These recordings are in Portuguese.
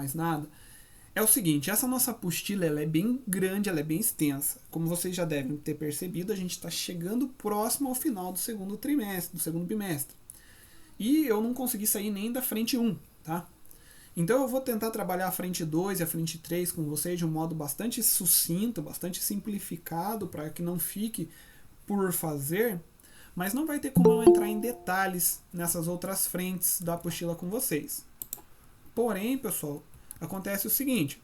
mais nada, é o seguinte, essa nossa apostila ela é bem grande, ela é bem extensa. Como vocês já devem ter percebido, a gente está chegando próximo ao final do segundo trimestre, do segundo bimestre. E eu não consegui sair nem da frente 1, tá? Então eu vou tentar trabalhar a frente 2 e a frente 3 com vocês de um modo bastante sucinto, bastante simplificado, para que não fique por fazer, mas não vai ter como eu entrar em detalhes nessas outras frentes da apostila com vocês. Porém, pessoal, acontece o seguinte,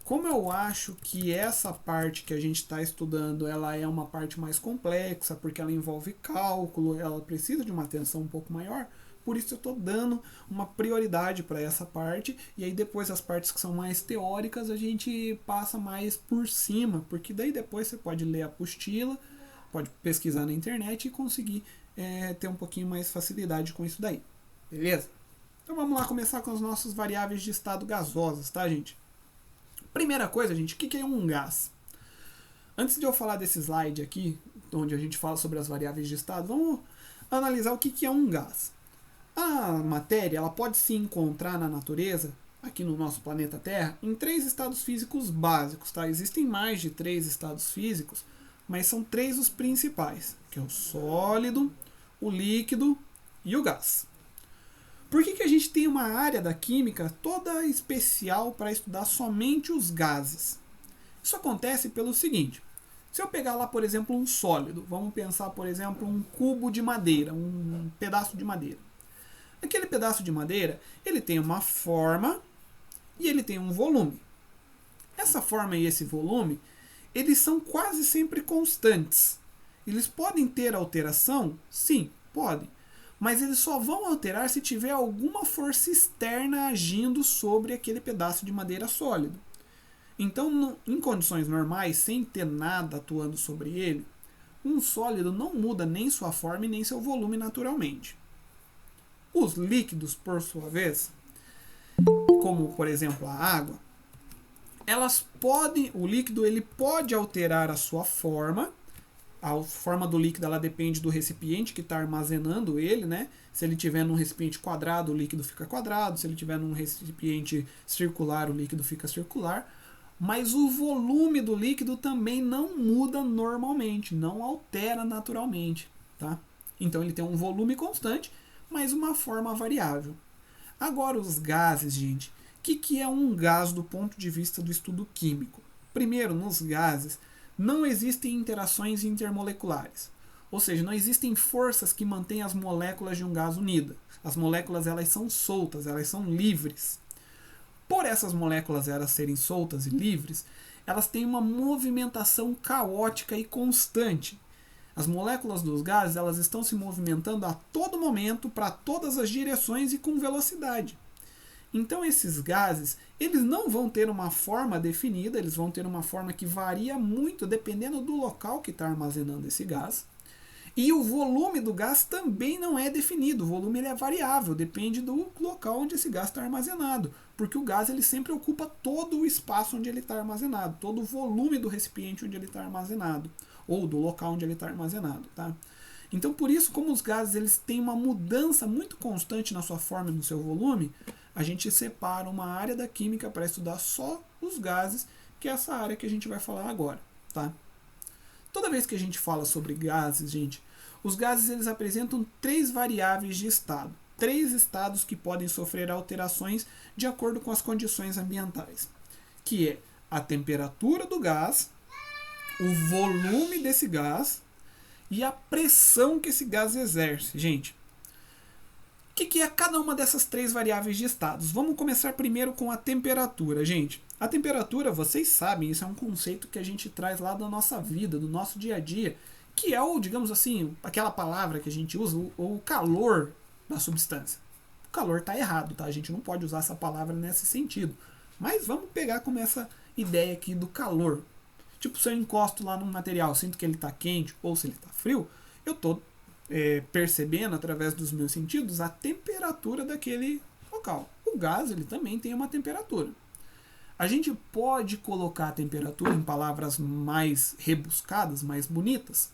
como eu acho que essa parte que a gente está estudando ela é uma parte mais complexa, porque ela envolve cálculo, ela precisa de uma atenção um pouco maior, por isso eu estou dando uma prioridade para essa parte, e aí depois as partes que são mais teóricas a gente passa mais por cima, porque daí depois você pode ler a apostila, pode pesquisar na internet e conseguir ter um pouquinho mais facilidade com isso daí, beleza? Então vamos lá começar com as nossas variáveis de estado gasosas, tá, gente? Primeira coisa, gente, o que é um gás? Antes de eu falar desse slide aqui, onde a gente fala sobre as variáveis de estado, vamos analisar o que é um gás. A matéria ela pode se encontrar na natureza, aqui no nosso planeta Terra, em 3 estados físicos básicos, tá? Existem mais de 3 estados físicos, mas são 3 os principais, que é o sólido, o líquido e o gás. Por que a gente tem uma área da química toda especial para estudar somente os gases? Isso acontece pelo seguinte, se eu pegar lá, por exemplo, um sólido, vamos pensar, por exemplo, um cubo de madeira, um pedaço de madeira. Aquele pedaço de madeira, ele tem uma forma e ele tem um volume. Essa forma e esse volume, eles são quase sempre constantes. Eles podem ter alteração? Sim, podem. Mas eles só vão alterar se tiver alguma força externa agindo sobre aquele pedaço de madeira sólido. Então, em condições normais, sem ter nada atuando sobre ele, um sólido não muda nem sua forma e nem seu volume naturalmente. Os líquidos, por sua vez, como por exemplo a água, o líquido ele pode alterar a sua forma. A forma do líquido ela depende do recipiente que está armazenando ele, né? Se ele tiver num recipiente quadrado, o líquido fica quadrado. Se ele tiver num recipiente circular, o líquido fica circular. Mas o volume do líquido também não muda normalmente, não altera naturalmente, tá? Então ele tem um volume constante, mas uma forma variável. Agora os gases, gente. O que é um gás do ponto de vista do estudo químico? Primeiro, nos gases, não existem interações intermoleculares. Ou seja, não existem forças que mantêm as moléculas de um gás unidas. As moléculas elas são soltas, elas são livres. Por essas moléculas elas serem soltas e livres, elas têm uma movimentação caótica e constante. As moléculas dos gases elas estão se movimentando a todo momento, para todas as direções e com velocidade. Então esses gases, eles não vão ter uma forma definida, eles vão ter uma forma que varia muito dependendo do local que está armazenando esse gás. E o volume do gás também não é definido, o volume ele é variável, depende do local onde esse gás está armazenado. Porque o gás ele sempre ocupa todo o espaço onde ele está armazenado, todo o volume do recipiente onde ele está armazenado, ou do local onde ele está armazenado. Tá? Então por isso, como os gases eles têm uma mudança muito constante na sua forma e no seu volume, a gente separa uma área da química para estudar só os gases, que é essa área que a gente vai falar agora. Tá? Toda vez que a gente fala sobre gases, gente, os gases eles apresentam 3 variáveis de estado. 3 estados que podem sofrer alterações de acordo com as condições ambientais. Que é a temperatura do gás, o volume desse gás e a pressão que esse gás exerce. Gente, o que é cada uma dessas 3 variáveis de estados? Vamos começar primeiro com a temperatura, gente. A temperatura, vocês sabem, isso é um conceito que a gente traz lá da nossa vida, do nosso dia a dia, que é o, digamos assim, aquela palavra que a gente usa, o calor da substância. O calor está errado, tá? A gente não pode usar essa palavra nesse sentido. Mas vamos pegar como essa ideia aqui do calor. Tipo, se eu encosto lá num material, sinto que ele está quente ou se ele está frio, eu estou percebendo através dos meus sentidos a temperatura daquele local. O gás ele também tem uma temperatura. A gente pode colocar a temperatura em palavras mais rebuscadas, mais bonitas,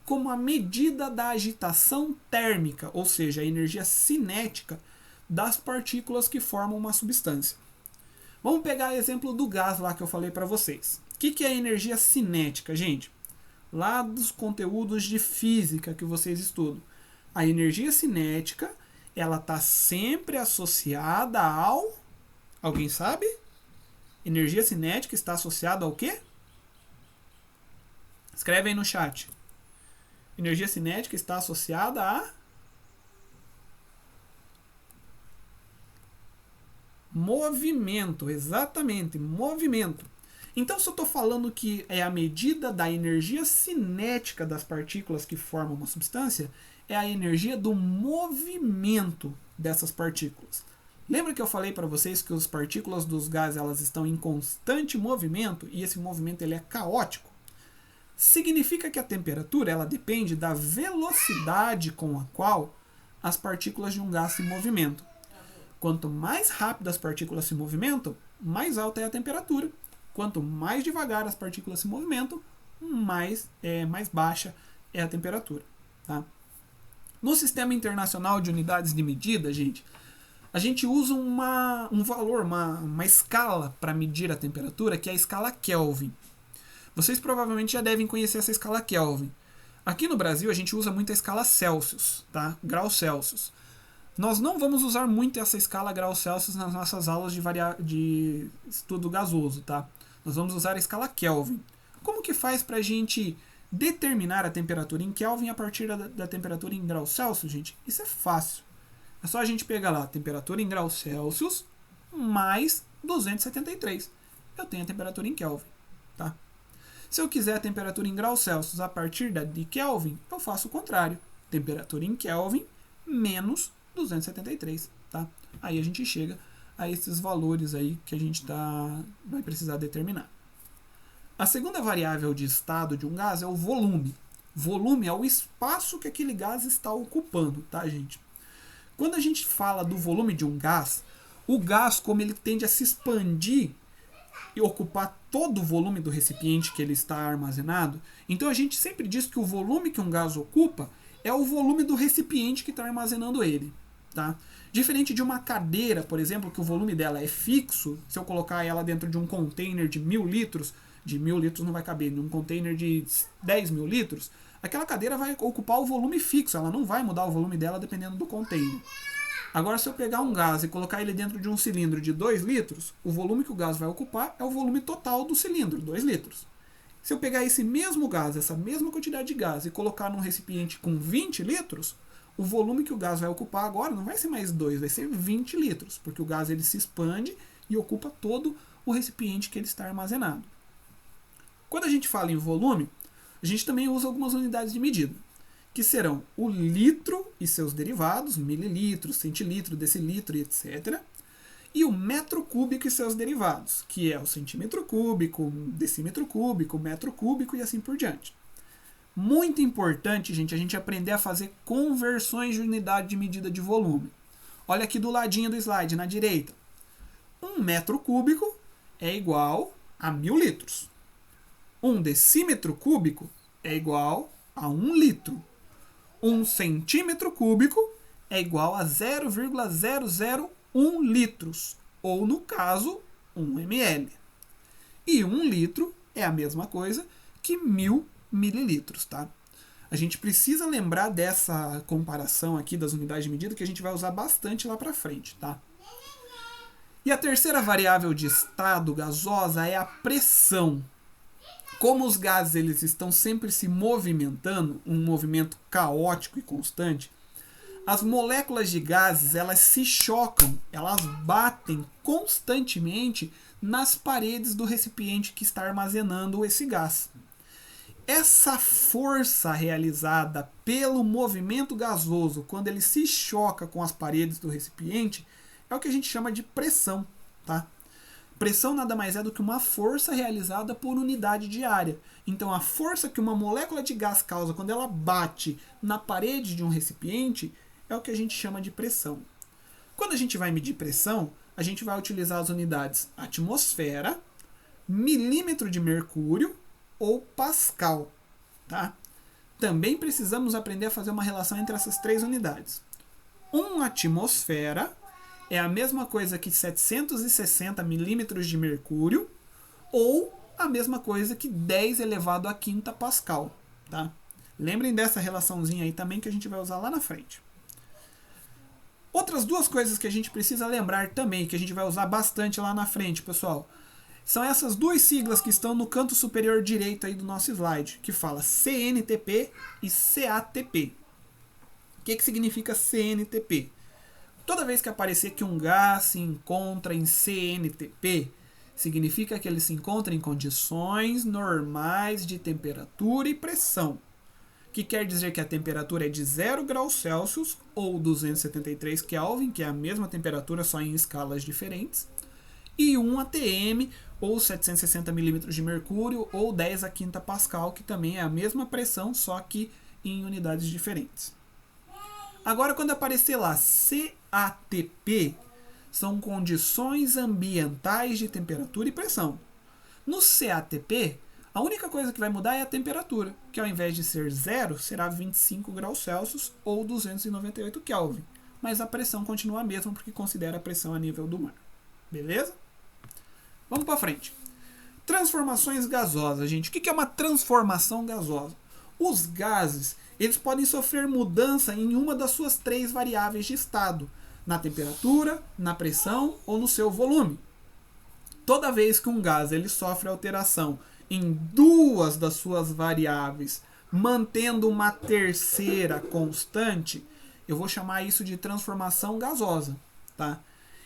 como a medida da agitação térmica, ou seja, a energia cinética das partículas que formam uma substância. Vamos pegar o exemplo do gás lá que eu falei para vocês. O que é energia cinética, gente? Lá dos conteúdos de física que vocês estudam. A energia cinética, ela está sempre associada ao... Alguém sabe? Energia cinética está associada ao quê? Escreve aí no chat. Energia cinética está associada a... movimento, exatamente, movimento. Então, se eu estou falando que é a medida da energia cinética das partículas que formam uma substância, é a energia do movimento dessas partículas. Lembra que eu falei para vocês que as partículas dos gases elas estão em constante movimento e esse movimento ele é caótico? Significa que a temperatura ela depende da velocidade com a qual as partículas de um gás se movimentam. Quanto mais rápido as partículas se movimentam, mais alta é a temperatura. Quanto mais devagar as partículas se movimentam, mais baixa é a temperatura. Tá? No Sistema Internacional de Unidades de Medida, a gente usa um valor, uma escala para medir a temperatura, que é a escala Kelvin. Vocês provavelmente já devem conhecer essa escala Kelvin. Aqui no Brasil, a gente usa muito a escala Celsius, tá? Graus Celsius. Nós não vamos usar muito essa escala graus Celsius nas nossas aulas de estudo gasoso, tá? Nós vamos usar a escala Kelvin. Como que faz para a gente determinar a temperatura em Kelvin a partir da temperatura em graus Celsius, gente? Isso é fácil. É só a gente pegar lá a temperatura em graus Celsius mais 273. Eu tenho a temperatura em Kelvin, tá? Se eu quiser a temperatura em graus Celsius a partir de Kelvin, eu faço o contrário. Temperatura em Kelvin menos 273, tá? Aí a gente chega a esses valores aí que a gente vai precisar determinar. A segunda variável de estado de um gás é o volume. Volume é o espaço que aquele gás está ocupando, tá, gente? Quando a gente fala do volume de um gás, o gás, como ele tende a se expandir e ocupar todo o volume do recipiente que ele está armazenado, então a gente sempre diz que o volume que um gás ocupa é o volume do recipiente que está armazenando ele. Tá? Diferente de uma cadeira, por exemplo, que o volume dela é fixo, se eu colocar ela dentro de um container de 1000 litros, de 1000 litros não vai caber, num container de 10.000 litros, aquela cadeira vai ocupar o volume fixo, ela não vai mudar o volume dela dependendo do container. Agora, se eu pegar um gás e colocar ele dentro de um cilindro de 2 litros, o volume que o gás vai ocupar é o volume total do cilindro, 2 litros. Se eu pegar esse mesmo gás, essa mesma quantidade de gás, e colocar num recipiente com 20 litros, o volume que o gás vai ocupar agora não vai ser mais 2, vai ser 20 litros, porque o gás ele se expande e ocupa todo o recipiente que ele está armazenado. Quando a gente fala em volume, a gente também usa algumas unidades de medida, que serão o litro e seus derivados, mililitro, centilitro, decilitro e etc., e o metro cúbico e seus derivados, que é o centímetro cúbico, decímetro cúbico, metro cúbico e assim por diante. Muito importante, gente, a gente aprender a fazer conversões de unidade de medida de volume. Olha aqui do ladinho do slide, na direita. 1 metro cúbico é igual a 1000 litros. 1 decímetro cúbico é igual a 1 litro. 1 centímetro cúbico é igual a 0,001 litros, ou no caso, 1 ml. E 1 litro é a mesma coisa que 1000 mililitros, tá? A gente precisa lembrar dessa comparação aqui das unidades de medida que a gente vai usar bastante lá para frente, tá? E a terceira variável de estado gasosa é a pressão. Como os gases eles estão sempre se movimentando, um movimento caótico e constante, as moléculas de gases elas se chocam, elas batem constantemente nas paredes do recipiente que está armazenando esse gás. Essa força realizada pelo movimento gasoso, quando ele se choca com as paredes do recipiente, é o que a gente chama de pressão, tá? Pressão nada mais é do que uma força realizada por unidade de área. Então, a força que uma molécula de gás causa quando ela bate na parede de um recipiente é o que a gente chama de pressão. Quando a gente vai medir pressão, a gente vai utilizar as unidades atmosfera, milímetro de mercúrio ou Pascal, tá? Também precisamos aprender a fazer uma relação entre essas três unidades. 1 atmosfera é a mesma coisa que 760 milímetros de mercúrio ou a mesma coisa que 10 elevado à quinta Pascal. Tá? Lembrem dessa relaçãozinha aí também que a gente vai usar lá na frente. Outras duas coisas que a gente precisa lembrar também, que a gente vai usar bastante lá na frente, pessoal, são essas duas siglas que estão no canto superior direito aí do nosso slide, que fala CNTP e CATP. O que significa CNTP? Toda vez que aparecer que um gás se encontra em CNTP, significa que ele se encontra em condições normais de temperatura e pressão, que quer dizer que a temperatura é de 0 graus Celsius ou 273 Kelvin, que é a mesma temperatura só em escalas diferentes, e 1 atm ou 760 milímetros de mercúrio ou 10 a quinta Pascal, que também é a mesma pressão, só que em unidades diferentes. Agora, quando aparecer lá CATP, são condições ambientais de temperatura e pressão. No CATP, a única coisa que vai mudar é a temperatura, que ao invés de ser 0, será 25 graus Celsius ou 298 Kelvin. Mas a pressão continua a mesma, porque considera a pressão a nível do mar. Beleza? Vamos para frente. Transformações gasosas, gente. O que é uma transformação gasosa? Os gases, eles podem sofrer mudança em uma das suas 3 variáveis de estado, na temperatura, na pressão ou no seu volume. Toda vez que um gás ele sofre alteração em 2 das suas variáveis, mantendo uma terceira constante, eu vou chamar isso de transformação gasosa, tá?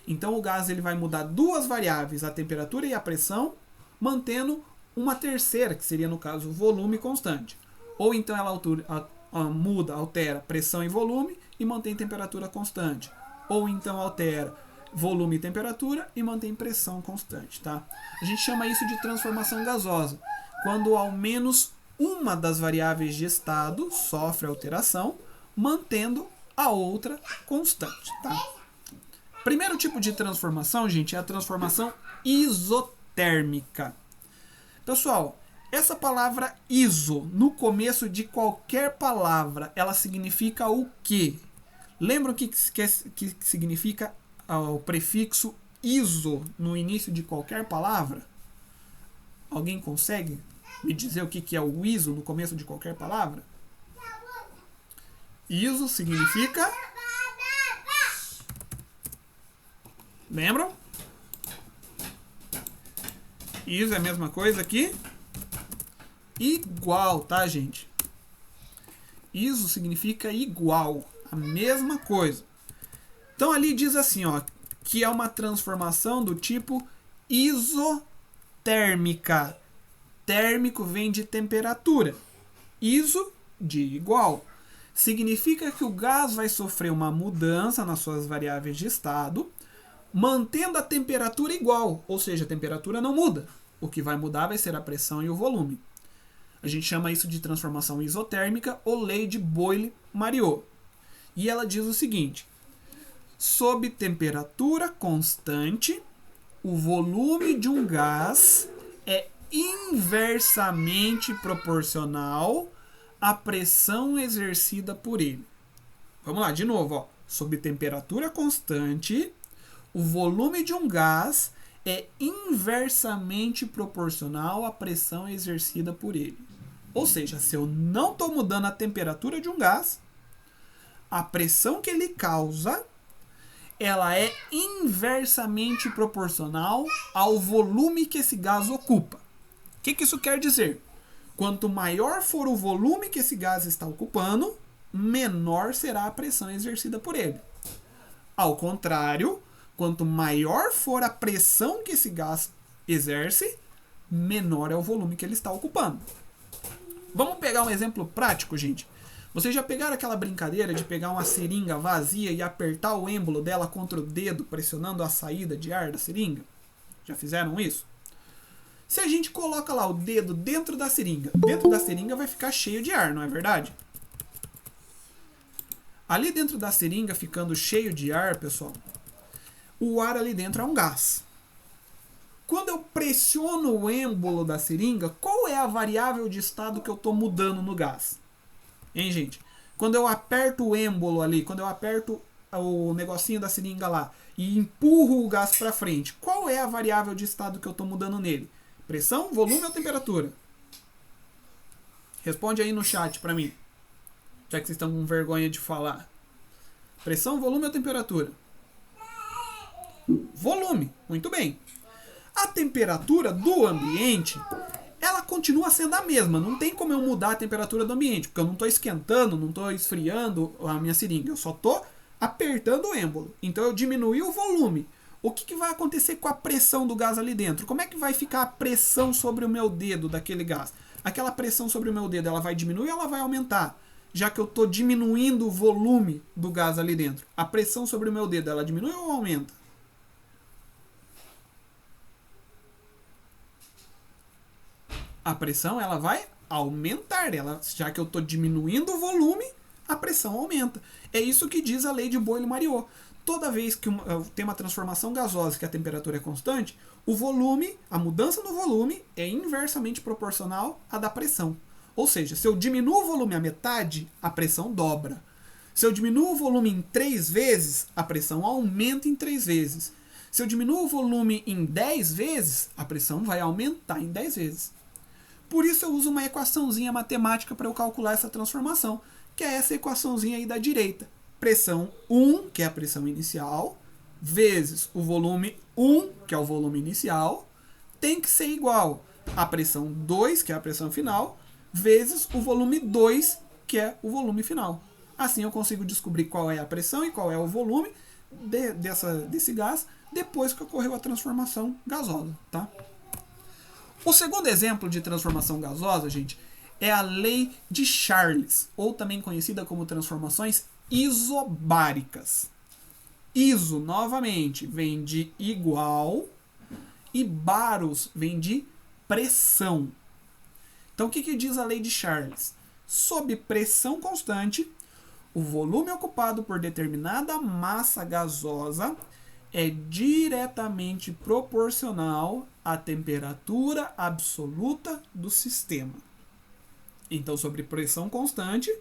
Então o gás ele vai mudar 2 variáveis, a temperatura e a pressão, mantendo uma terceira, que seria no caso o volume constante. Ou então ela altera pressão e volume e mantém temperatura constante. Ou então altera volume e temperatura e mantém pressão constante. Tá? A gente chama isso de transformação gasosa, quando ao menos uma das variáveis de estado sofre alteração, mantendo a outra constante. Tá? Primeiro tipo de transformação, gente, é a transformação isotérmica. Pessoal, essa palavra iso, no começo de qualquer palavra, ela significa o quê? Lembram que significa o prefixo iso no início de qualquer palavra? Alguém consegue me dizer o que é o iso no começo de qualquer palavra? Iso significa... Lembram? Iso é a mesma coisa que igual, tá, gente? Iso significa igual, a mesma coisa. Então ali diz assim, ó, que é uma transformação do tipo isotérmica. Térmico vem de temperatura. Iso de igual. Significa que o gás vai sofrer uma mudança nas suas variáveis de estado, mantendo a temperatura igual, ou seja, a temperatura não muda. O que vai mudar vai ser a pressão e o volume. A gente chama isso de transformação isotérmica ou lei de Boyle-Mariot. E ela diz o seguinte: sob temperatura constante, o volume de um gás é inversamente proporcional à pressão exercida por ele. Vamos lá, de novo. Ó. Sob temperatura constante, o volume de um gás é inversamente proporcional à pressão exercida por ele. Ou seja, se eu não estou mudando a temperatura de um gás, a pressão que ele causa, ela é inversamente proporcional ao volume que esse gás ocupa. O que isso quer dizer? Quanto maior for o volume que esse gás está ocupando, menor será a pressão exercida por ele. Ao contrário, quanto maior for a pressão que esse gás exerce, menor é o volume que ele está ocupando. Vamos pegar um exemplo prático, gente. Vocês já pegaram aquela brincadeira de pegar uma seringa vazia e apertar o êmbolo dela contra o dedo, pressionando a saída de ar da seringa? Já fizeram isso? Se a gente coloca lá o dedo dentro da seringa vai ficar cheio de ar, não é verdade? Ali dentro da seringa, ficando cheio de ar, pessoal, o ar ali dentro é um gás. Quando eu pressiono o êmbolo da seringa, qual é a variável de estado que eu estou mudando no gás? Hein, gente? Quando eu aperto o êmbolo ali, quando eu aperto o negocinho da seringa lá e empurro o gás para frente, qual é a variável de estado que eu estou mudando nele? Pressão, volume ou temperatura? Responde aí no chat para mim, já que vocês estão com vergonha de falar. Pressão, volume ou temperatura? Volume, muito bem. A temperatura do ambiente, ela continua sendo a mesma. Não tem como eu mudar a temperatura do ambiente, porque eu não estou esquentando, não estou esfriando a minha seringa. Eu só estou apertando o êmbolo. Então eu diminui o volume. O que vai acontecer com a pressão do gás ali dentro? Como é que vai ficar a pressão sobre o meu dedo daquele gás? Aquela pressão sobre o meu dedo, ela vai diminuir ou ela vai aumentar? Já que eu estou diminuindo o volume do gás ali dentro. A pressão sobre o meu dedo, ela diminui ou aumenta? A pressão, ela vai aumentar. Já que eu estou diminuindo o volume, a pressão aumenta. É isso que diz a lei de Boyle-Mariot. Toda vez que tem uma transformação gasosa que a temperatura é constante, o volume, a mudança no volume é inversamente proporcional à da pressão. Ou seja, se eu diminuo o volume à metade, a pressão dobra. Se eu diminuo o volume em 3 vezes, a pressão aumenta em 3 vezes. Se eu diminuo o volume em 10 vezes, a pressão vai aumentar em 10 vezes. Por isso eu uso uma equaçãozinha matemática para eu calcular essa transformação, que é essa equaçãozinha aí da direita. Pressão 1, que é a pressão inicial, vezes o volume 1, que é o volume inicial, tem que ser igual à pressão 2, que é a pressão final, vezes o volume 2, que é o volume final. Assim eu consigo descobrir qual é a pressão e qual é o volume desse gás depois que ocorreu a transformação gasosa, tá? O segundo exemplo de transformação gasosa, gente, é a lei de Charles, ou também conhecida como transformações isobáricas. Iso, novamente, vem de igual e baros vem de pressão. Então, o que diz a lei de Charles? Sob pressão constante, o volume ocupado por determinada massa gasosa é diretamente proporcional à temperatura absoluta do sistema. Então, sobre pressão constante,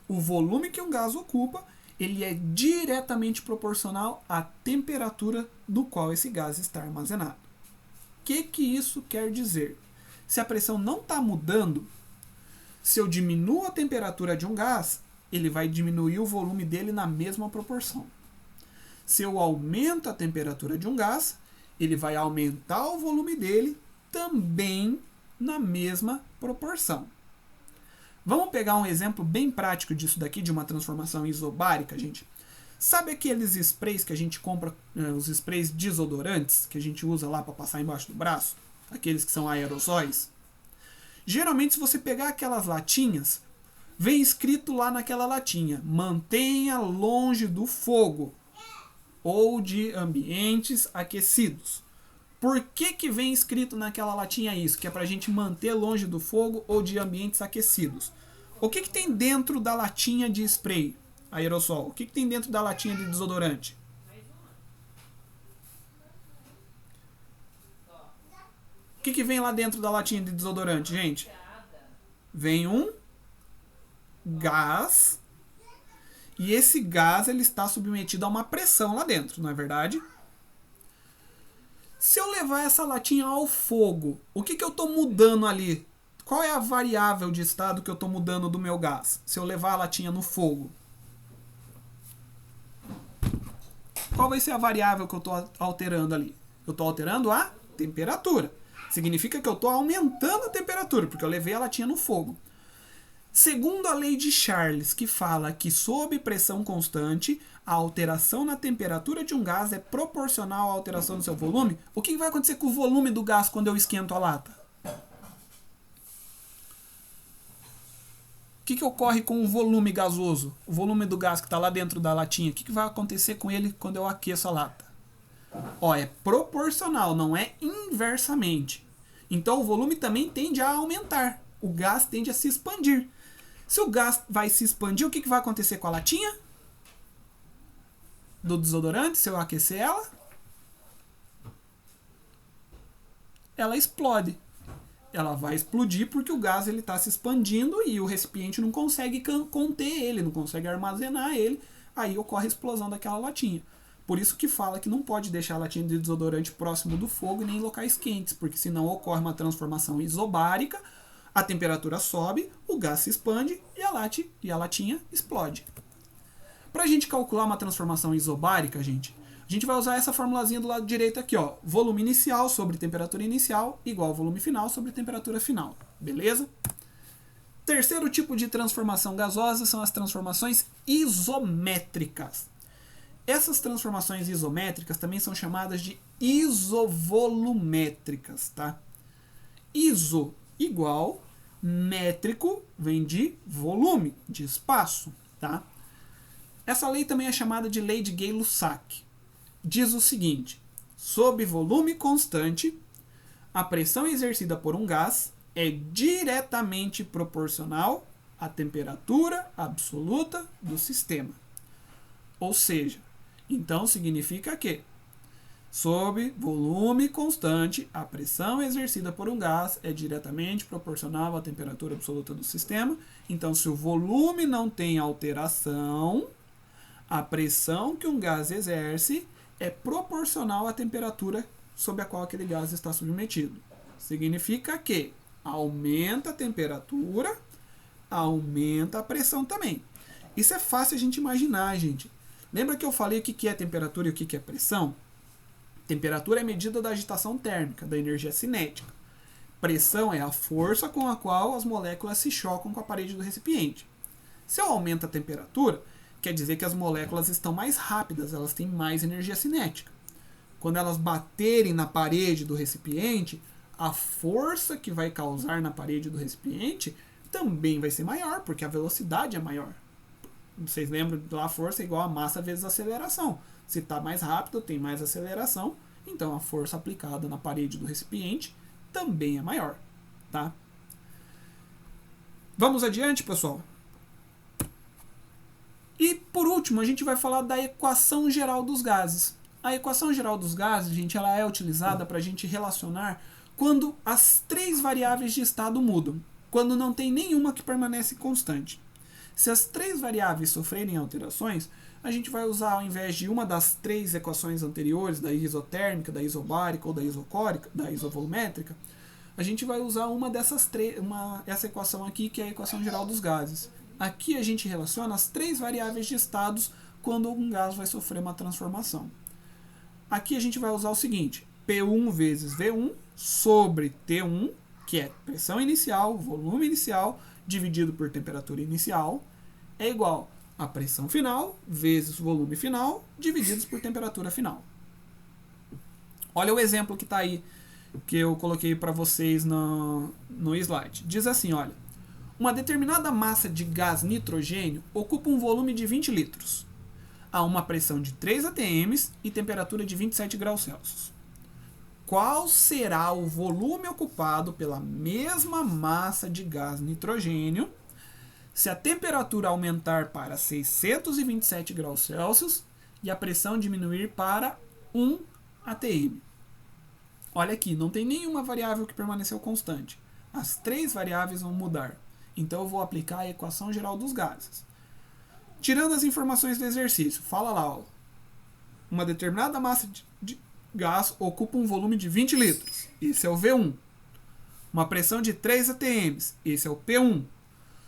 o volume que um gás ocupa, ele é diretamente proporcional à temperatura do qual esse gás está armazenado. O que isso quer dizer? Se a pressão não está mudando, se eu diminuo a temperatura de um gás, ele vai diminuir o volume dele na mesma proporção. Se eu aumento a temperatura de um gás, ele vai aumentar o volume dele também na mesma proporção. Vamos pegar um exemplo bem prático disso daqui, de uma transformação isobárica, gente. Sabe aqueles sprays que a gente compra, os sprays desodorantes, que a gente usa lá para passar embaixo do braço? Aqueles que são aerossóis? Geralmente, se você pegar aquelas latinhas, vem escrito lá naquela latinha: mantenha longe do fogo ou de ambientes aquecidos. Por que vem escrito naquela latinha isso? Que é para a gente manter longe do fogo ou de ambientes aquecidos. O que tem dentro da latinha de spray aerossol? O que tem dentro da latinha de desodorante? O que vem lá dentro da latinha de desodorante, gente? Vem um gás. E esse gás, ele está submetido a uma pressão lá dentro, não é verdade? Se eu levar essa latinha ao fogo, o que eu estou mudando ali? Qual é a variável de estado que eu estou mudando do meu gás? Se eu levar a latinha no fogo. Qual vai ser a variável que eu estou alterando ali? Eu estou alterando a temperatura. Significa que eu estou aumentando a temperatura, porque eu levei a latinha no fogo. Segundo a lei de Charles, que fala que sob pressão constante, a alteração na temperatura de um gás é proporcional à alteração do seu volume, o que vai acontecer com o volume do gás quando eu esquento a lata? O que ocorre com o volume gasoso? O volume do gás que está lá dentro da latinha, o que vai acontecer com ele quando eu aqueço a lata? É proporcional, não é inversamente. Então o volume também tende a aumentar. O gás tende a se expandir. Se o gás vai se expandir, o que vai acontecer com a latinha do desodorante, se eu aquecer ela? Ela explode. Ela vai explodir porque o gás está se expandindo e o recipiente não consegue conter ele, não consegue armazenar ele aí ocorre a explosão daquela latinha. Por isso que fala que não pode deixar a latinha de desodorante próximo do fogo e nem em locais quentes, porque senão ocorre uma transformação isobárica, a temperatura sobe, o gás se expande e a latinha explode. Para a gente calcular uma transformação isobárica, a gente vai usar essa formulazinha do lado direito aqui, ó. Volume inicial sobre temperatura inicial igual volume final sobre temperatura final. Beleza? Terceiro tipo de transformação gasosa são as transformações isométricas. Essas transformações isométricas também são chamadas de isovolumétricas, tá? Iso igual, métrico vem de volume, de espaço, tá? Essa lei também é chamada de lei de Gay-Lussac. Diz o seguinte: sob volume constante, a pressão exercida por um gás é diretamente proporcional à temperatura absoluta do sistema. Ou seja, então significa que, sob volume constante, a pressão exercida por um gás é diretamente proporcional à temperatura absoluta do sistema. Então, se o volume não tem alteração, a pressão que um gás exerce é proporcional à temperatura sob a qual aquele gás está submetido. Significa que aumenta a temperatura, aumenta a pressão também. Isso é fácil a gente imaginar, gente. Lembra que eu falei o que é temperatura e o que é pressão? Temperatura é medida da agitação térmica, da energia cinética. Pressão é a força com a qual as moléculas se chocam com a parede do recipiente. Se eu aumento a temperatura, quer dizer que as moléculas estão mais rápidas, elas têm mais energia cinética. Quando elas baterem na parede do recipiente, a força que vai causar na parede do recipiente também vai ser maior, porque a velocidade é maior. Vocês lembram lá, a força é igual a massa vezes a aceleração. Se está mais rápido, tem mais aceleração, então a força aplicada na parede do recipiente também é maior, tá? Vamos adiante, pessoal? E por último, a gente vai falar da equação geral dos gases. A equação geral dos gases, gente, ela é utilizada para a gente relacionar quando as três variáveis de estado mudam, quando não tem nenhuma que permanece constante. Se as três variáveis sofrerem alterações, a gente vai usar, ao invés de uma das três equações anteriores, da isotérmica, da isobárica ou da isocórica, da isovolumétrica, a gente vai usar uma dessas três, essa equação aqui, que é a equação geral dos gases. Aqui a gente relaciona as três variáveis de estados quando um gás vai sofrer uma transformação. Aqui a gente vai usar o seguinte: P1 vezes V1 sobre T1, que é pressão inicial, volume inicial, dividido por temperatura inicial, é igual a pressão final vezes volume final, divididos por temperatura final. Olha o exemplo que está aí, que eu coloquei para vocês no slide. Diz assim, olha: uma determinada massa de gás nitrogênio ocupa um volume de 20 litros, a uma pressão de 3 atm e temperatura de 27 graus Celsius. Qual será o volume ocupado pela mesma massa de gás nitrogênio se a temperatura aumentar para 627 graus Celsius e a pressão diminuir para 1 atm? Olha aqui, não tem nenhuma variável que permaneceu constante. As três variáveis vão mudar. Então eu vou aplicar a equação geral dos gases. Tirando as informações do exercício, fala lá, ó, uma determinada massa de gás ocupa um volume de 20 litros. Esse é o V1. Uma pressão de 3 atm. Esse é o P1.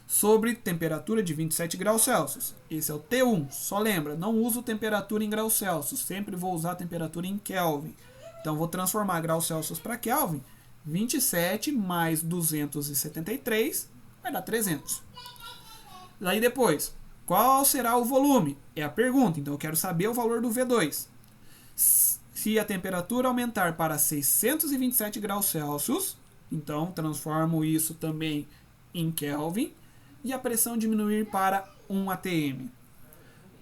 Sobre temperatura de 27 graus Celsius. Esse é o T1. Só lembra, não uso temperatura em graus Celsius. Sempre vou usar temperatura em Kelvin. Então vou transformar graus Celsius para Kelvin. 27 mais 273 vai dar 300. Daí depois, qual será o volume? É a pergunta. Então eu quero saber o valor do V2. Se a temperatura aumentar para 627 graus Celsius, então transformo isso também em Kelvin, e a pressão diminuir para 1 atm.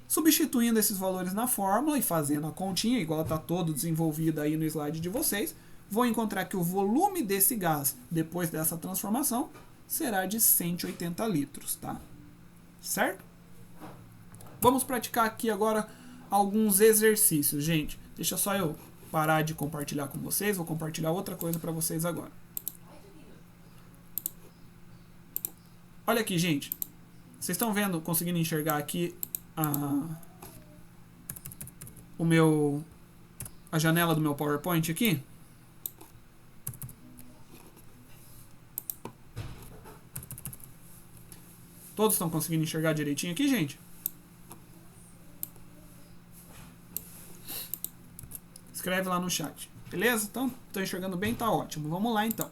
Substituindo esses valores na fórmula e fazendo a continha, igual está todo desenvolvido aí no slide de vocês, vou encontrar que o volume desse gás, depois dessa transformação, será de 180 litros, tá? Certo? Vamos praticar aqui agora alguns exercícios, gente. Deixa só eu parar de compartilhar com vocês. Vou compartilhar outra coisa para vocês agora. Olha aqui, gente. Vocês estão vendo, conseguindo enxergar aqui a a janela do meu PowerPoint aqui. Todos estão conseguindo enxergar direitinho aqui, gente? Escreve lá no chat. Beleza? Então, estou enxergando bem, tá ótimo. Vamos lá, então.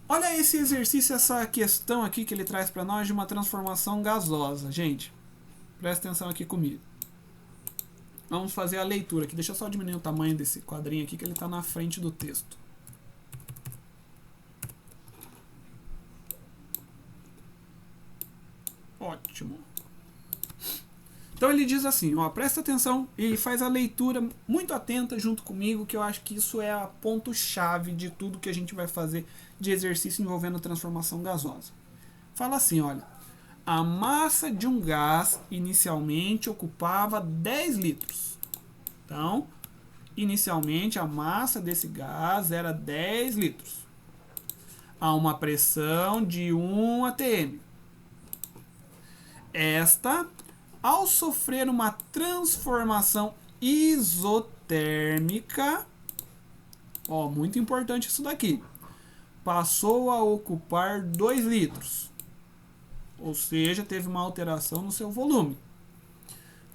Olha esse exercício, essa questão aqui que ele traz para nós de uma transformação gasosa. Gente, presta atenção aqui comigo. Vamos fazer a leitura aqui. Deixa eu só diminuir o tamanho desse quadrinho aqui, que ele está na frente do texto. Ótimo. Então ele diz assim, ó, presta atenção e faz a leitura muito atenta junto comigo, que eu acho que isso é a ponto-chave de tudo que a gente vai fazer de exercício envolvendo transformação gasosa. Fala assim, olha, a massa de um gás inicialmente ocupava 10 litros. Então, inicialmente a massa desse gás era 10 litros. A uma pressão de 1 atm. Esta, ao sofrer uma transformação isotérmica, ó, muito importante isso daqui, passou a ocupar 2 litros. Ou seja, teve uma alteração no seu volume.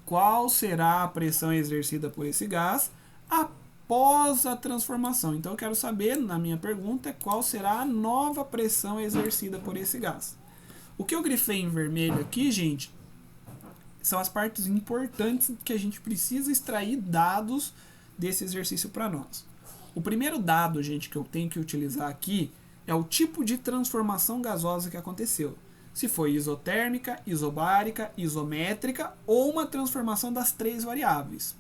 Qual será a pressão exercida por esse gás após a transformação? Então eu quero saber, na minha pergunta, qual será a nova pressão exercida por esse gás. O que eu grifei em vermelho aqui, gente, são as partes importantes que a gente precisa extrair dados desse exercício para nós. O primeiro dado, gente, que eu tenho que utilizar aqui é o tipo de transformação gasosa que aconteceu. Se foi isotérmica, isobárica, isométrica ou uma transformação das 3 variáveis.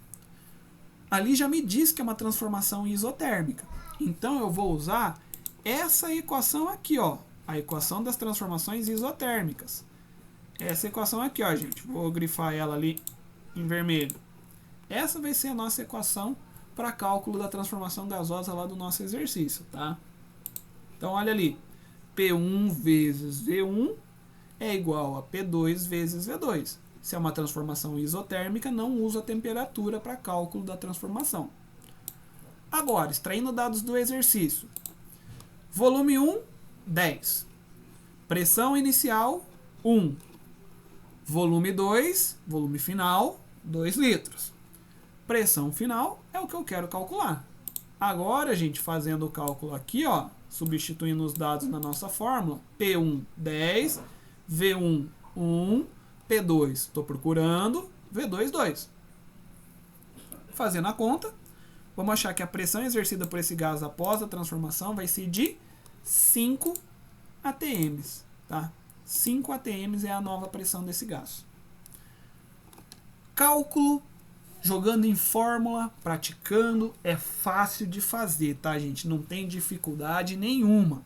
Ali já me diz que é uma transformação isotérmica. Então eu vou usar essa equação aqui, ó, a equação das transformações isotérmicas. Essa equação aqui, ó, gente, vou grifar ela ali em vermelho. Essa vai ser a nossa equação para cálculo da transformação gasosa lá do nosso exercício, tá? Então olha ali, P1 vezes V1 é igual a P2 vezes V2. Se é uma transformação isotérmica, não uso a temperatura para cálculo da transformação. Agora, extraindo dados do exercício. Volume 1, 10. Pressão inicial, 1. Volume 2, volume final, 2 litros. Pressão final é o que eu quero calcular. Agora, gente, fazendo o cálculo aqui, ó, substituindo os dados na nossa fórmula, P1, 10, V1, 1, P2, estou procurando, V2, 2. Fazendo a conta, vamos achar que a pressão exercida por esse gás após a transformação vai ser de 5 atms, tá? 5 atms é a nova pressão desse gás. Cálculo, jogando em fórmula, praticando, é fácil de fazer, tá, gente? Não tem dificuldade nenhuma.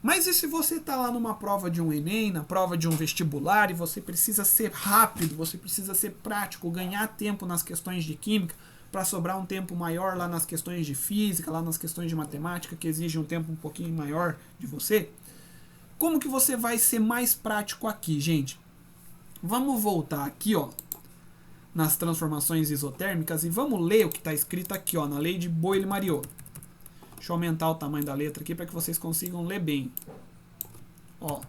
Mas e se você está lá numa prova de um Enem, na prova de um vestibular, e você precisa ser rápido, você precisa ser prático, ganhar tempo nas questões de química, para sobrar um tempo maior lá nas questões de física, lá nas questões de matemática, que exigem um tempo um pouquinho maior de você? Como que você vai ser mais prático aqui, gente? Vamos voltar aqui, ó, nas transformações isotérmicas e vamos ler o que está escrito aqui, ó, na lei de Boyle-Mariot. Deixa eu aumentar o tamanho da letra aqui para que vocês consigam ler bem. Ó,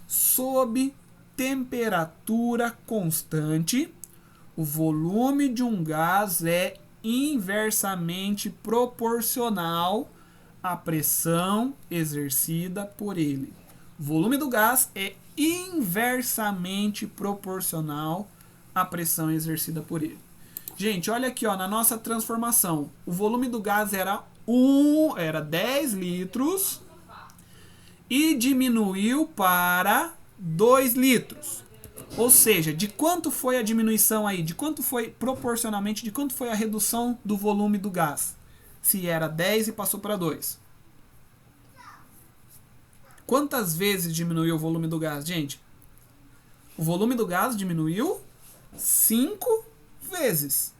sob temperatura constante, o volume de um gás é inversamente proporcional à pressão exercida por ele. O volume do gás é inversamente proporcional à pressão exercida por ele. Gente, olha aqui, ó, na nossa transformação, o volume do gás era 10 litros e diminuiu para 2 litros. Ou seja, de quanto foi a diminuição aí? De quanto foi proporcionalmente, de quanto foi a redução do volume do gás? Se era 10 e passou para 2. Quantas vezes diminuiu o volume do gás, gente? O volume do gás diminuiu 5 vezes.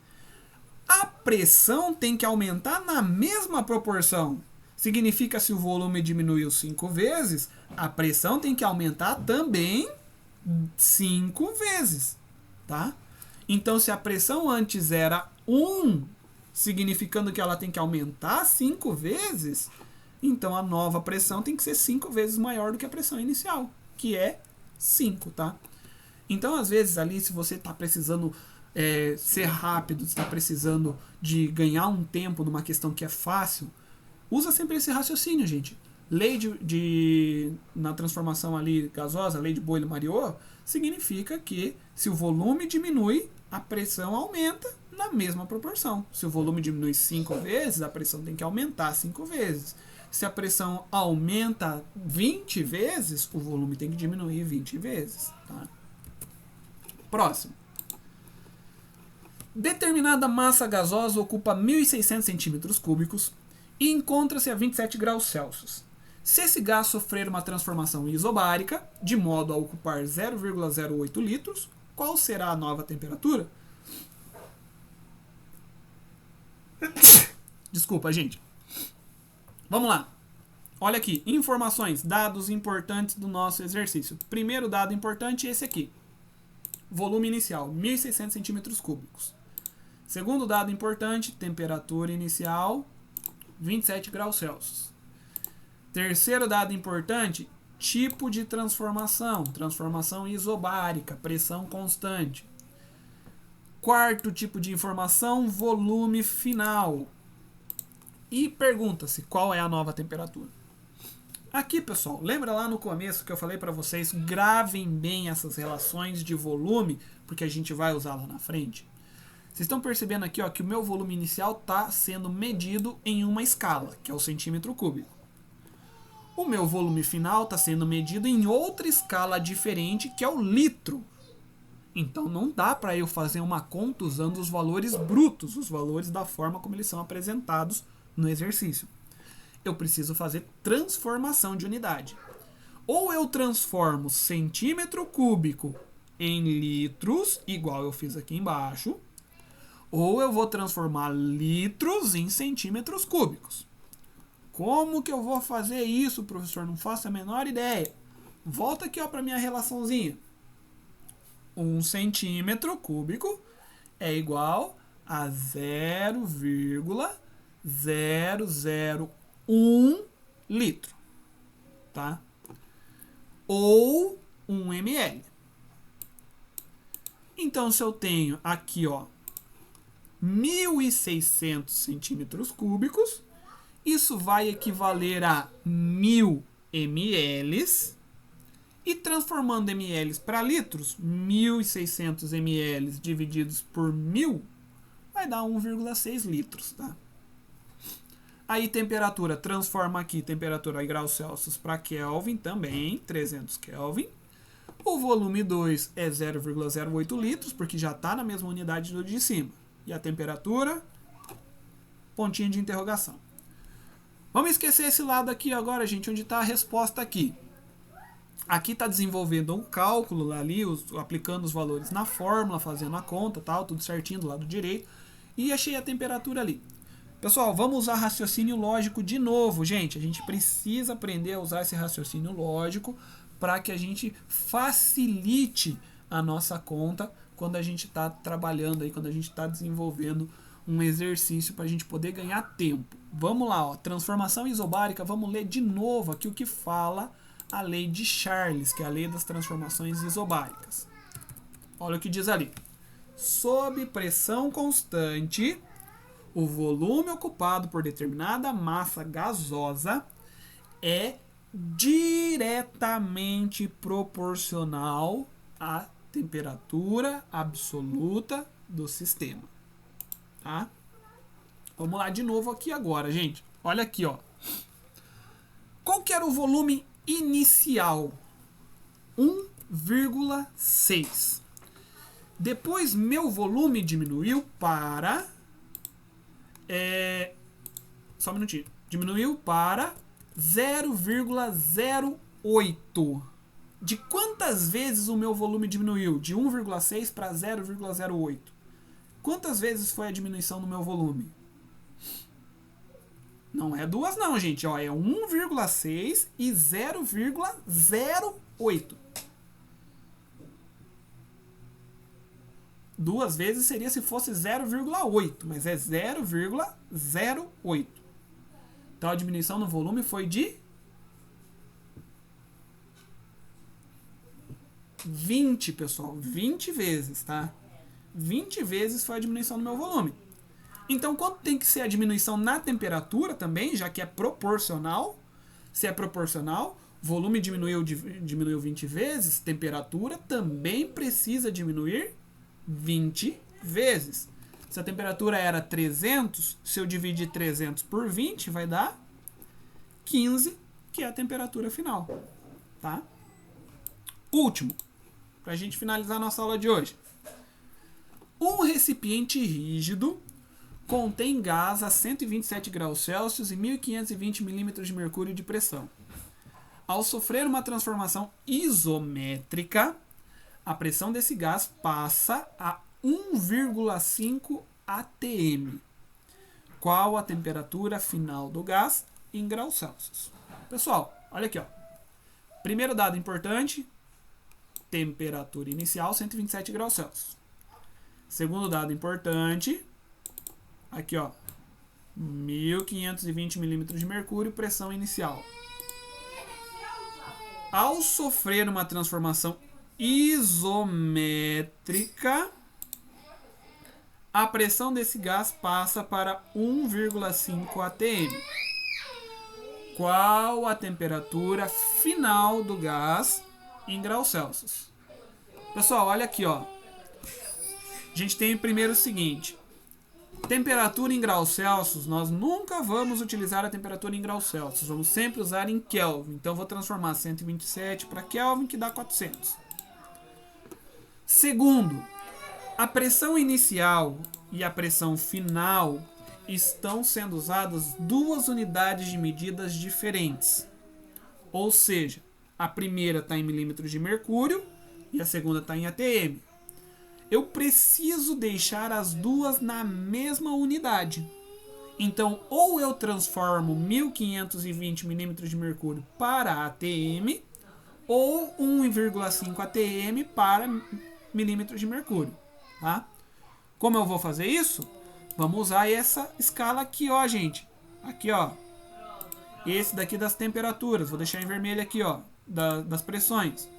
A pressão tem que aumentar na mesma proporção. Significa, se o volume diminuiu 5 vezes, a pressão tem que aumentar também 5 vezes, tá? Então, se a pressão antes era 1, significando que ela tem que aumentar 5 vezes, então a nova pressão tem que ser 5 vezes maior do que a pressão inicial, que é 5, tá? Então, às vezes, ali, se você está precisando ser rápido, está precisando de ganhar um tempo numa questão que é fácil, usa sempre esse raciocínio, gente. Lei na transformação ali gasosa, lei de Boyle-Mariot, significa que se o volume diminui, a pressão aumenta na mesma proporção. Se o volume diminui 5 vezes, a pressão tem que aumentar 5 vezes. Se a pressão aumenta 20 vezes, o volume tem que diminuir 20 vezes. Tá? Próximo. Determinada massa gasosa ocupa 1.600 centímetros cúbicos e encontra-se a 27 graus Celsius. Se esse gás sofrer uma transformação isobárica, de modo a ocupar 0,08 litros, qual será a nova temperatura? Desculpa, gente. Vamos lá. Olha aqui, informações, dados importantes do nosso exercício. Primeiro dado importante é esse aqui. Volume inicial, 1.600 centímetros cúbicos. Segundo dado importante, temperatura inicial, 27 graus Celsius. Terceiro dado importante, tipo de transformação, transformação isobárica, pressão constante. Quarto tipo de informação, volume final. E pergunta-se qual é a nova temperatura. Aqui, pessoal, lembra lá no começo que eu falei para vocês, gravem bem essas relações de volume, porque a gente vai usar lá na frente. Vocês estão percebendo aqui, ó, que o meu volume inicial está sendo medido em uma escala, que é o centímetro cúbico. O meu volume final está sendo medido em outra escala diferente, que é o litro. Então não dá para eu fazer uma conta usando os valores brutos, os valores da forma como eles são apresentados no exercício. Eu preciso fazer transformação de unidade. Ou eu transformo centímetro cúbico em litros, igual eu fiz aqui embaixo, ou eu vou transformar litros em centímetros cúbicos. Como que eu vou fazer isso, professor? Não faço a menor ideia. Volta aqui para minha relaçãozinha. 1 centímetro cúbico é igual a 0,001 litro. Tá? Ou 1 ml. Então, se eu tenho aqui, ó, 1.600 centímetros cúbicos, isso vai equivaler a 1.000 ml. E transformando ml para litros, 1.600 ml divididos por 1.000 vai dar 1,6 litros. Tá? Aí temperatura, transforma aqui temperatura em graus Celsius para Kelvin também, 300 Kelvin. O volume 2 é 0,08 litros, porque já está na mesma unidade do de cima. E a temperatura, pontinho de interrogação. Vamos esquecer esse lado aqui agora, gente, onde está a resposta aqui. Aqui está desenvolvendo um cálculo ali, aplicando os valores na fórmula, fazendo a conta, tal, tudo certinho do lado direito. E achei a temperatura ali. Pessoal, vamos usar raciocínio lógico de novo, gente. A gente precisa aprender a usar esse raciocínio lógico para que a gente facilite a nossa conta quando a gente está trabalhando aí, quando a gente está desenvolvendo um exercício para a gente poder ganhar tempo. Vamos lá, ó, transformação isobárica, vamos ler de novo aqui o que fala a lei de Charles, que é a lei das transformações isobáricas. Olha o que diz ali. Sob pressão constante, o volume ocupado por determinada massa gasosa é diretamente proporcional à temperatura absoluta do sistema. Tá? Vamos lá de novo aqui agora, gente. Olha aqui, ó. Qual que era o volume inicial? 1,6. Depois meu volume diminuiu para... só um minutinho. Diminuiu para 0,08. De quantas vezes o meu volume diminuiu? De 1,6 para 0,08. Quantas vezes foi a diminuição no meu volume? Não é 2 não, gente. Ó, é 1,6 e 0,08. 2 vezes seria se fosse 0,8, mas é 0,08. Então a diminuição no volume foi de 20, pessoal. 20 vezes, tá? 20 vezes foi a diminuição no meu volume. Então, quanto tem que ser a diminuição na temperatura também, já que é proporcional? Se é proporcional, volume diminuiu 20 vezes, temperatura também precisa diminuir 20 vezes. Se a temperatura era 300, se eu dividir 300 por 20, vai dar 15, que é a temperatura final. Tá? Último, para a gente finalizar a nossa aula de hoje. Um recipiente rígido contém gás a 127 graus Celsius e 1520 milímetros de mercúrio de pressão. Ao sofrer uma transformação isométrica, a pressão desse gás passa a 1,5 atm. Qual a temperatura final do gás em graus Celsius? Pessoal, olha aqui, ó. Primeiro dado importante, temperatura inicial 127 graus Celsius. Segundo dado importante, aqui, ó, 1520 milímetros de mercúrio, pressão inicial. Ao sofrer uma transformação isométrica, a pressão desse gás passa para 1,5 atm. Qual a temperatura final do gás em graus Celsius? Pessoal, olha aqui, ó. A gente tem primeiro o seguinte. Temperatura em graus Celsius, nós nunca vamos utilizar a temperatura em graus Celsius. Vamos sempre usar em Kelvin. Então, eu vou transformar 127 para Kelvin, que dá 400. Segundo, a pressão inicial e a pressão final estão sendo usadas duas unidades de medidas diferentes. Ou seja, a primeira está em milímetros de mercúrio e a segunda está em atm. Eu preciso deixar as duas na mesma unidade. Então, ou eu transformo 1520 milímetros de mercúrio para atm, ou 1,5 atm para milímetros de mercúrio. Tá? Como eu vou fazer isso? Vamos usar essa escala aqui, ó, gente. Aqui, ó. Esse daqui das temperaturas. Vou deixar em vermelho aqui, ó, das pressões.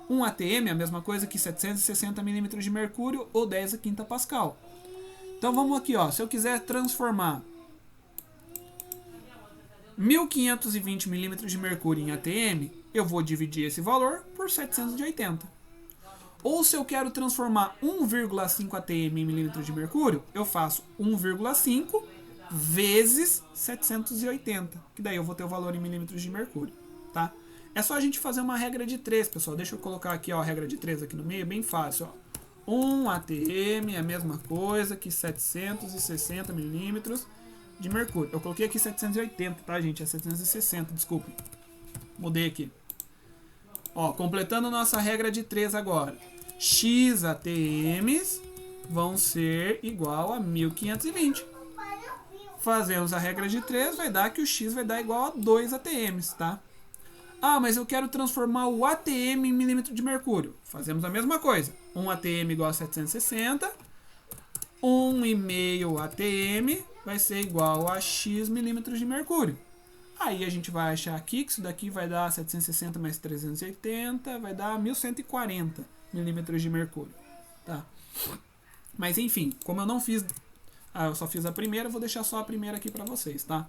1 atm é a mesma coisa que 760 milímetros de mercúrio ou 10 a quinta pascal. Então vamos aqui, ó. Se eu quiser transformar 1520 milímetros de mercúrio em atm, eu vou dividir esse valor por 780. Ou se eu quero transformar 1,5 atm em milímetros de mercúrio, eu faço 1,5 vezes 780, que daí eu vou ter o valor em milímetros de mercúrio, tá? É só a gente fazer uma regra de 3, pessoal. Deixa eu colocar aqui, ó, a regra de 3 aqui no meio, bem fácil, ó. 1 atm é a mesma coisa que 760 milímetros de mercúrio. Eu coloquei aqui 780, tá, gente? É 760, desculpe. Mudei aqui. Ó, completando nossa regra de 3 agora. X atms vão ser igual a 1520. Fazemos a regra de 3, vai dar que o X vai dar igual a 2 atms, tá? Ah, mas eu quero transformar o atm em milímetro de mercúrio. Fazemos a mesma coisa. 1 atm igual a 760. 1,5 atm vai ser igual a X milímetros de mercúrio. Aí a gente vai achar aqui que isso daqui vai dar 760 mais 380, vai dar 1140 milímetros de mercúrio. Tá? Mas enfim, como eu não fiz... eu só fiz a primeira, vou deixar só a primeira aqui para vocês, tá?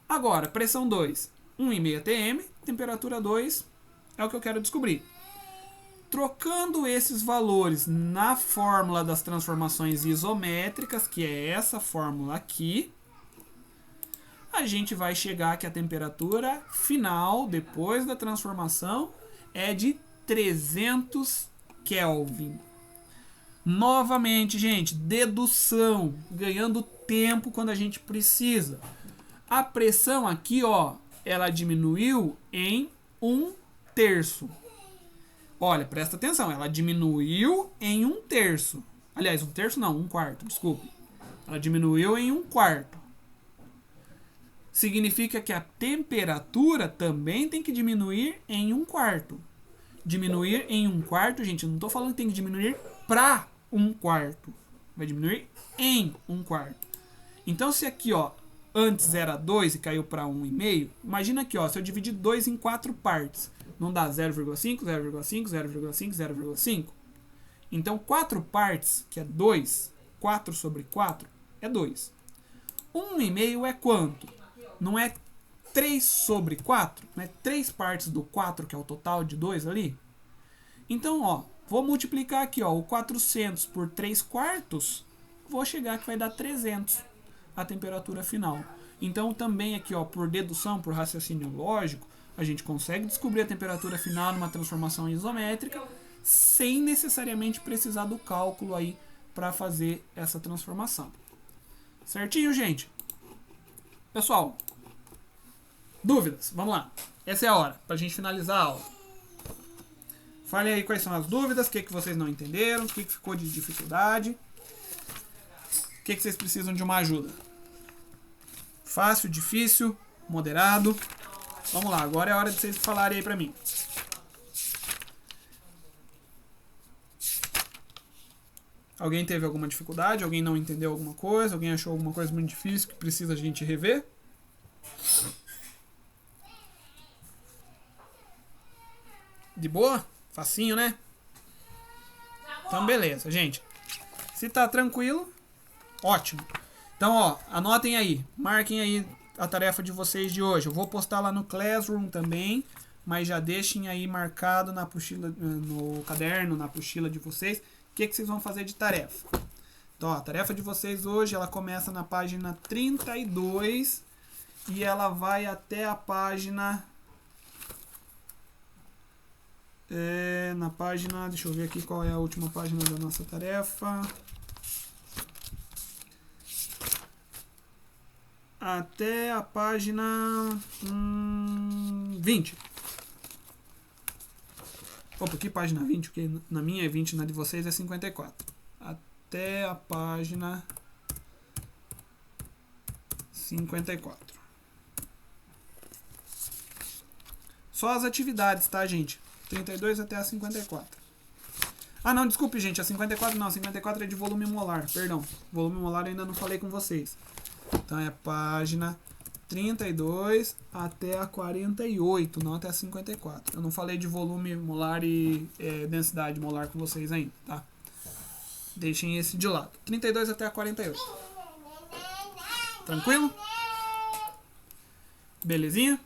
Agora, pressão 2. 1,5 atm, temperatura 2 é o que eu quero descobrir. Trocando esses valores na fórmula das transformações isométricas, que é essa fórmula aqui, a gente vai chegar que a temperatura final, depois da transformação, é de 300 Kelvin. Novamente, gente, dedução, ganhando tempo quando a gente precisa. A pressão aqui, ó, ela diminuiu em 1/3. Olha, presta atenção, ela diminuiu em 1/3. Aliás, 1/3 não, 1/4, desculpe. Ela diminuiu em 1/4. Significa que a temperatura também tem que diminuir em 1/4. Diminuir em 1/4, gente, eu não estou falando que tem que diminuir para 1/4. Vai diminuir em 1/4. Então, se aqui, ó, antes era 2 e caiu para 1,5, imagina aqui, ó, se eu dividir 2 em 4 partes, não dá 0,5, 0,5, 0,5, 0,5? Então, 4 partes, que é 2, 4 sobre 4, é 2. 1,5 é quanto? Não é 3 sobre 4? Não é 3 partes do 4, que é o total de 2 ali? Então, ó, vou multiplicar aqui, ó, o 400 por 3/4, vou chegar que vai dar 300 a temperatura final. Então, também aqui, ó, por dedução, por raciocínio lógico, a gente consegue descobrir a temperatura final numa transformação isométrica sem necessariamente precisar do cálculo aí para fazer essa transformação. Certinho, gente? Pessoal, dúvidas? Vamos lá. Essa é a hora para a gente finalizar a aula. Falem aí quais são as dúvidas, o que vocês não entenderam, o que ficou de dificuldade, o que vocês precisam de uma ajuda. Fácil, difícil, moderado. Vamos lá, agora é a hora de vocês falarem aí pra mim. Alguém teve alguma dificuldade? Alguém não entendeu alguma coisa? Alguém achou alguma coisa muito difícil que precisa a gente rever? De boa? Facinho, né? Então, beleza, gente. Se tá tranquilo, ótimo. Então, ó, anotem aí, marquem aí a tarefa de vocês de hoje. Eu vou postar lá no Classroom também, mas já deixem aí marcado na apostila, no caderno, na apostila de vocês, o que vocês vão fazer de tarefa. Então, ó, a tarefa de vocês hoje, ela começa na página 32 e ela vai até a página... na página... Deixa eu ver aqui qual é a última página da nossa tarefa. Até a página 20. Opa, que página 20? Porque na minha é 20, na de vocês é 54. Até a página 54. Só as atividades, tá, gente? 32 até a 54. Ah, não, desculpe, gente. A 54 não. A 54 é de volume molar. Perdão. Volume molar eu ainda não falei com vocês. Então é a página 32 até a 48, não até a 54. Eu não falei de volume molar e densidade molar com vocês ainda, tá? Deixem esse de lado. 32 até a 48. Tranquilo? Belezinha?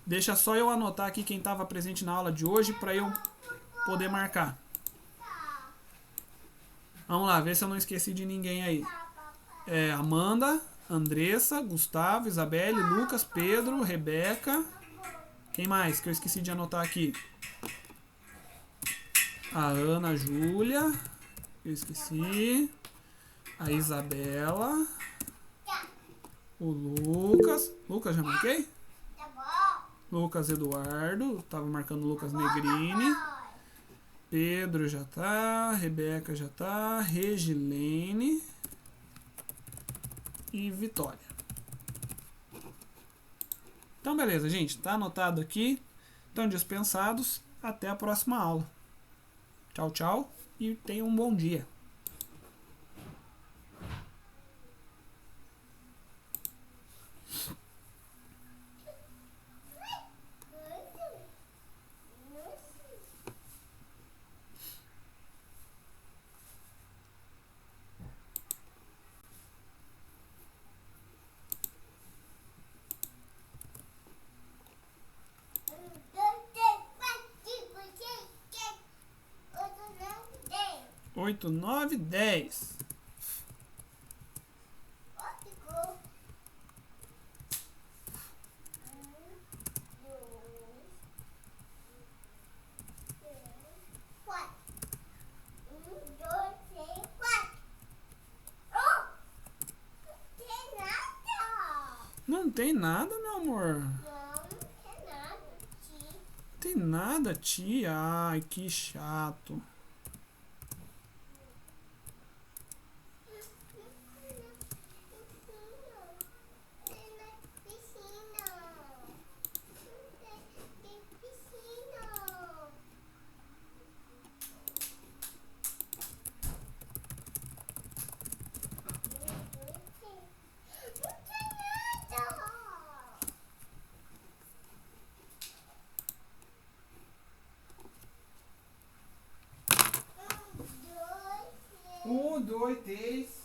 Deixa só eu anotar aqui quem estava presente na aula de hoje para eu poder marcar. Vamos lá, ver se eu não esqueci de ninguém aí. Amanda, Andressa, Gustavo, Isabelle, Lucas, Pedro, Rebeca. Quem mais que eu esqueci de anotar aqui? A Ana, a Júlia. Eu esqueci. A Isabela. O Lucas. Lucas, já marquei? Lucas Eduardo. Tava marcando Lucas Negrini. Pedro já tá. Rebeca já tá. Regilene. E Vitória. Então, beleza, gente. Tá anotado aqui. Estão dispensados. Até a próxima aula. Tchau, tchau. E tenham um bom dia. Oito, 9, 10. Não tem nada, meu amor. Não tem nada, tia. Ai, que chato. 2 terços